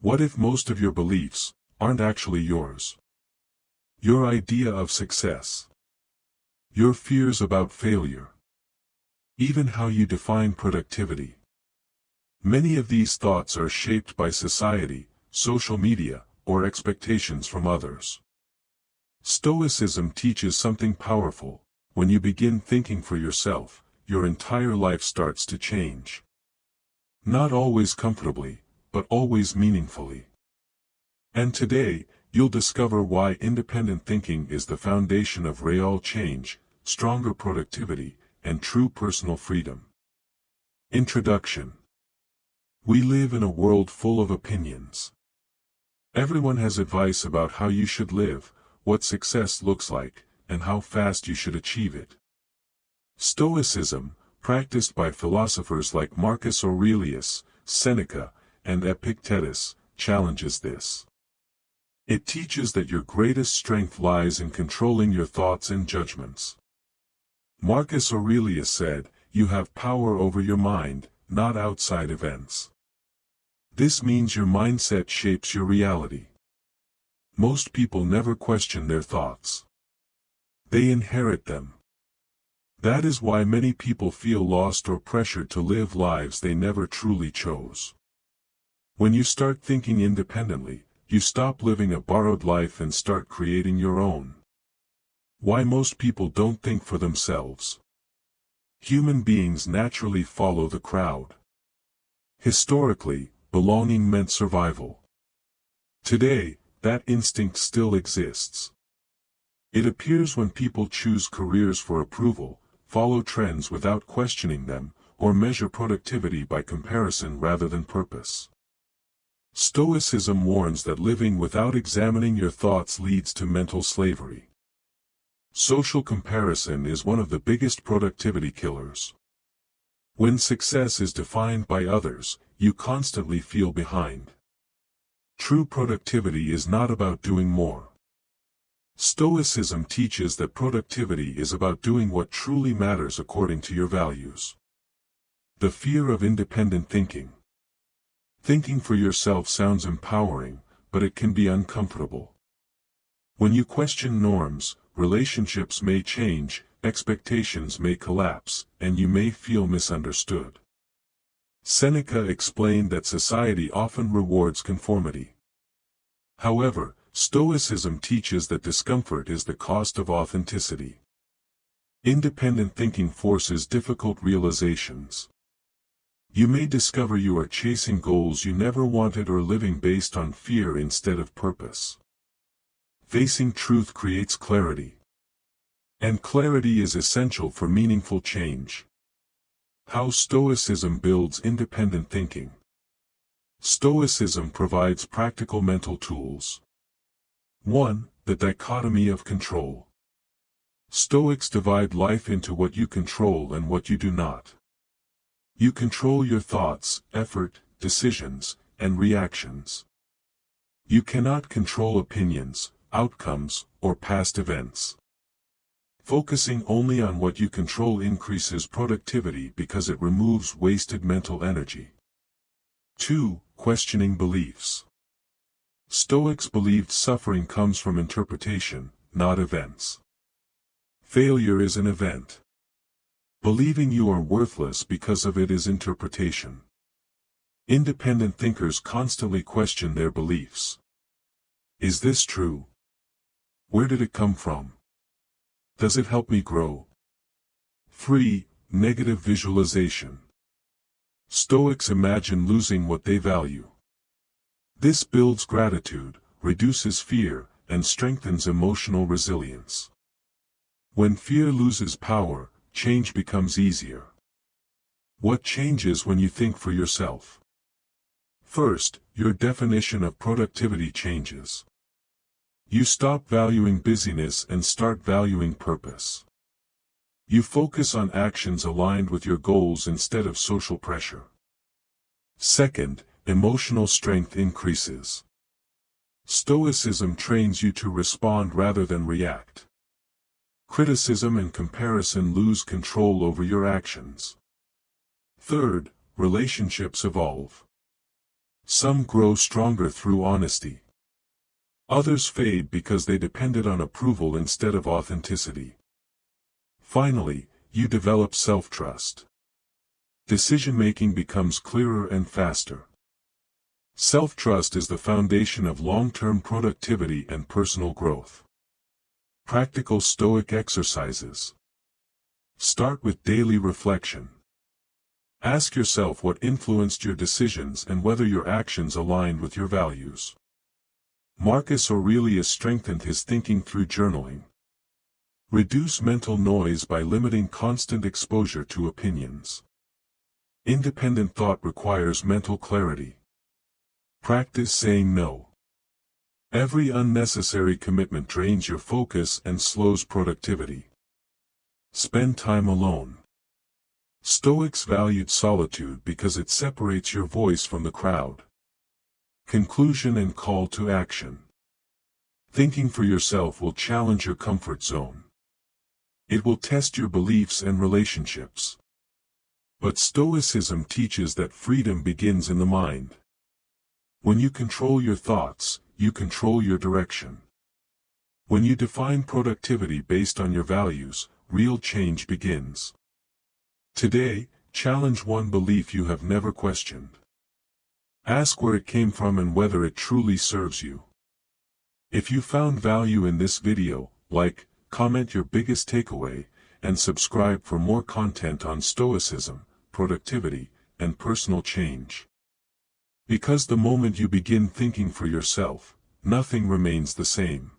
What if most of your beliefs aren't actually yours? Your idea of success, your fears about failure, even how you define productivity. Many of these thoughts are shaped by society, social media, or expectations from others. Stoicism teaches something powerful. When you begin thinking for yourself, your entire life starts to change. Not always comfortably, but always meaningfully. And today, you'll discover why independent thinking is the foundation of real change, stronger productivity, and true personal freedom. Introduction. We live in a world full of opinions. Everyone has advice about how you should live, what success looks like, and how fast you should achieve it. Stoicism, practiced by philosophers like Marcus Aurelius, Seneca, and Epictetus, challenges this. It teaches that your greatest strength lies in controlling your thoughts and judgments. Marcus Aurelius said, "You have power over your mind, not outside events." This means your mindset shapes your reality. Most people never question their thoughts. They inherit them. That is why many people feel lost or pressured to live lives they never truly chose. When you start thinking independently, you stop living a borrowed life and start creating your own. Why most people don't think for themselves. Human beings naturally follow the crowd. Historically, belonging meant survival. Today, that instinct still exists. It appears when people choose careers for approval, follow trends without questioning them, or measure productivity by comparison rather than purpose. Stoicism warns that living without examining your thoughts leads to mental slavery. Social comparison is one of the biggest productivity killers. When success is defined by others, you constantly feel behind. True productivity is not about doing more. Stoicism teaches that productivity is about doing what truly matters according to your values. The fear of independent thinking. Thinking for yourself sounds empowering, but it can be uncomfortable. When you question norms, relationships may change, expectations may collapse, and you may feel misunderstood. Seneca explained that society often rewards conformity. However, Stoicism teaches that discomfort is the cost of authenticity. Independent thinking forces difficult realizations. You may discover you are chasing goals you never wanted or living based on fear instead of purpose. Facing truth creates clarity. And clarity is essential for meaningful change. How Stoicism builds independent thinking. Stoicism provides practical mental tools. 1. The dichotomy of control. Stoics divide life into what you control and what you do not. You control your thoughts, effort, decisions, and reactions. You cannot control opinions, outcomes, or past events. Focusing only on what you control increases productivity because it removes wasted mental energy. 2. Questioning beliefs. Stoics believed suffering comes from interpretation, not events. Failure is an event. Believing you are worthless because of it is interpretation. Independent thinkers constantly question their beliefs. Is this true? Where did it come from? Does it help me grow? 3. Negative visualization. Stoics imagine losing what they value. This builds gratitude, reduces fear, and strengthens emotional resilience. When fear loses power, change becomes easier. What changes when you think for yourself? First, your definition of productivity changes. You stop valuing busyness and start valuing purpose. You focus on actions aligned with your goals instead of social pressure. Second, emotional strength increases. Stoicism trains you to respond rather than react. Criticism and comparison lose control over your actions. Third, relationships evolve. Some grow stronger through honesty. Others fade because they depended on approval instead of authenticity. Finally, you develop self-trust. Decision-making becomes clearer and faster. Self-trust is the foundation of long-term productivity and personal growth. Practical Stoic exercises. Start with daily reflection. Ask yourself what influenced your decisions and whether your actions aligned with your values. Marcus Aurelius strengthened his thinking through journaling. Reduce mental noise by limiting constant exposure to opinions. Independent thought requires mental clarity. Practice saying no. Every unnecessary commitment drains your focus and slows productivity. Spend time alone. Stoics valued solitude because it separates your voice from the crowd. Conclusion and call to action. Thinking for yourself will challenge your comfort zone. It will test your beliefs and relationships. But Stoicism teaches that freedom begins in the mind. When you control your thoughts, you control your direction. When you define productivity based on your values, real change begins. Today, challenge one belief you have never questioned. Ask where it came from and whether it truly serves you. If you found value in this video, like, comment your biggest takeaway, and subscribe for more content on Stoicism, productivity, and personal change. Because the moment you begin thinking for yourself, nothing remains the same.